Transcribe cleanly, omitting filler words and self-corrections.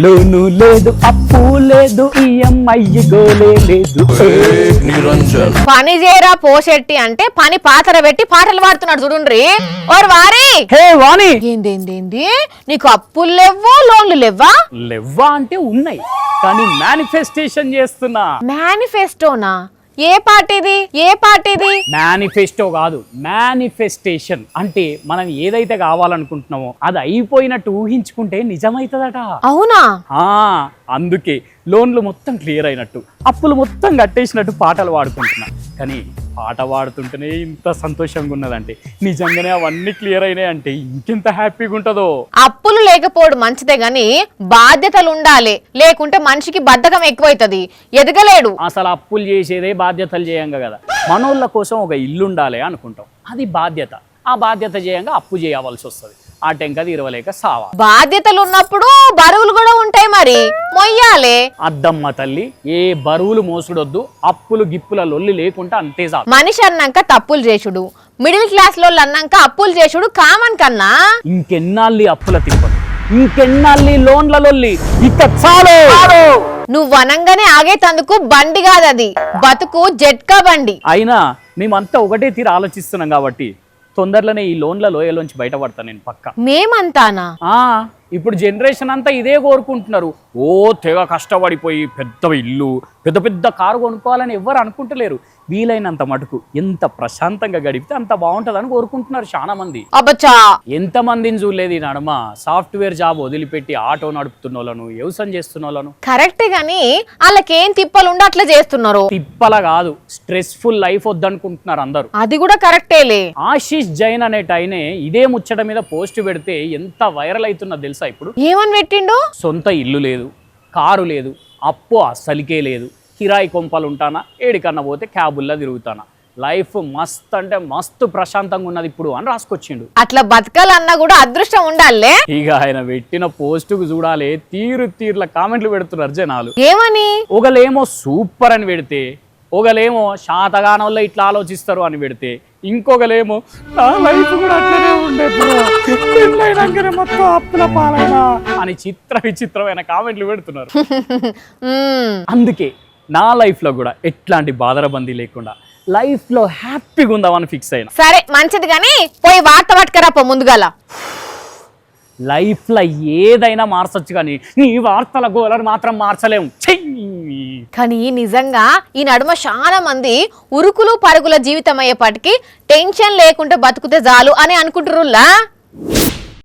లోను లేదు అప్పు లేదు ఈఎంఐ గోలే లేదు. నిరంజన్ పని చేయరా పోషెట్టి అంటే పని పాతర పెట్టి పాటలు పాడుతున్నాడు చూడుండ్రి. ఓర్ వారి హే వాణి, ఏందేందేంది నీకు అప్పులు లేవ్వు లోన్లు లేవ్వా? లెవ్వా అంటే ఉన్నాయి కానీ మేనిఫెస్టేషన్ చేస్తున్నా. మేనిఫెస్టోనా? ఏ పార్టీది ఏ పార్టీది? మేనిఫెస్టో కాదు, మేనిఫెస్టేషన్ అంటే మనం ఏదైతే కావాలనుకుంటున్నామో అది అయిపోయినట్టు ఊహించుకుంటే నిజమైతుందట. అవునా? అందుకే లోన్లు మొత్తం క్లియర్ అయినట్టు, అప్పులు మొత్తం కట్టేసినట్టు పాటలు పాడుకుంటున్నా. కానీ పాట పాడుతుంటేనే ఇంత సంతోషంగా ఉన్నదంటే, నిజంగానే అవన్నీ క్లియర్ అయినాయి అంటే ఇంకెంత హ్యాపీగా ఉంటుందో. అప్పులు లేకపోవడం మంచిదే గాని బాధ్యతలు ఉండాలి, లేకుంటే మనిషికి బద్ధకం ఎక్కువైతది, ఎదగలేడు. అసలు అప్పులు చేసేదే బాధ్యతలు చేయంగా కదా. మనోళ్ళ కోసం ఒక ఇల్లు ఉండాలి అనుకుంటాం, అది బాధ్యత. ఆ బాధ్యత చేయంగా అప్పు చేయవలసి వస్తుంది. ఆ టెంకది ఇరవలేక సావా. బాధ్యతలు ఉన్నప్పుడు బరువులు కూడా ఉంటాయి, మరి మొయ్యాలే. అద్దమ్మ తల్లి, ఏ బరువులు మోసుడొద్దు, అప్పులు గిప్పుల లొల్లి లేకుండా అంతే చాలు. మనిషి అన్నాక తప్పులు చేసుడు, మిడిల్ క్లాస్ లో అన్నాక అప్పులు చేసుడు కామన్ కన్నా. ఇంకెన్నాళ్ళి అప్పుల తిప్పలు, ఇంకెన్నాళ్ళి లోన్ల లొల్లి, ఇక చాలు. నువ్వు వనంగానే ఆగేతందుకు బండి కాదది, బతుకు జట్కా బండి. అయినా మేమంతా ఒకటే తీరు ఆలోచిస్తున్నాం కాబట్టి తొందరలోనే ఈ లోన్ల లోయలోంచి బయటపడతా నేను పక్క. మేమంతానా? ఇప్పుడు జనరేషన్ అంతా ఇదే కోరుకుంటున్నారు. తెగ కష్టపడిపోయి పెద్ద ఇల్లు, పెద్ద పెద్ద కారు కొనుక్కోవాలని ఎవరు అనుకుంటలేరు. వీలైనంత మటుకు ఎంత ప్రశాంతంగా గడిపితే అంత బాగుంటుందని కోరుకుంటున్నారు చాలా మంది. అబ్బచ్చా, ఎంతమందిని చూడలేదు ఈ నడుమ సాఫ్ట్వేర్ జాబ్ వదిలిపెట్టి ఆటో నడుపుతున్న వాళ్ళను, వ్యవసాయం చేస్తున్న వాళ్ళను. కరెక్టే గాని వాళ్ళకేం తిప్పలు ఉండి అట్లా చేస్తున్నారు. తిప్పల కాదు, స్ట్రెస్ఫుల్ లైఫ్ వద్దనుకుంటున్నారు అందరూ. అది కూడా కరెక్టేలే. ఆశీష్ జైన్ అనేట ఆయనే ఇదే ముచ్చట మీద పోస్ట్ పెడితే ఎంత వైరల్ అవుతున్నది తెలుసా? ఇప్పుడు ఏమని పెట్టిండు? సొంత ఇల్లు లేదు, కారు లేదు, అప్పు అస్సలికే లేదు, కిరాయి కొంపలు ఉంటానా, ఏడికన్నా పోతే క్యాబుల్లా తిరుగుతానా, లైఫ్ మస్త్ అంటే మస్తు ప్రశాంతంగా ఉన్నది ఇప్పుడు అని రాసుకొచ్చిండు. అట్లా బతకాలన్నా కూడా అదృష్టం ఉండాలే. ఇక ఆయన పెట్టిన పోస్టుకు చూడాలి, తీర్ల కామెంట్లు పెడుతున్నారు జనాలు. ఏమని? ఒకలేమో సూపర్ అని పెడితే, ఒకలేమో శాతగానంలో ఇట్లా ఆలోచిస్తారు అని పెడితే, ఇంకొకలేమో నా లైఫ్ కూడా అట్లనే ఉండే మొత్తం అప్పుల పాలైనా అని విచిత్రమైన కామెంట్లు పెడుతున్నారు. అందుకే నా లైఫ్ లో కూడా ఎట్లాంటి బాధరబందీ లేకుండా లైఫ్ లో హ్యాపీగా ఉందామని ఫిక్స్ అయినా. సరే మంచిది గాని పోయి వార్త పట్టుకరాపో ముందుగాల. లైఫ్ లో ఏదైనా మార్చొచ్చు కానీ నీ వార్తల గోలను మాత్రం మార్చలేము. కానీ నిజంగా ఈ నడుమ చాలా మంది ఉరుకులు పరుగుల జీవితం అయ్యేపటికి టెన్షన్ లేకుండా బతుకుతే చాలు అని అనుకుంటురులా.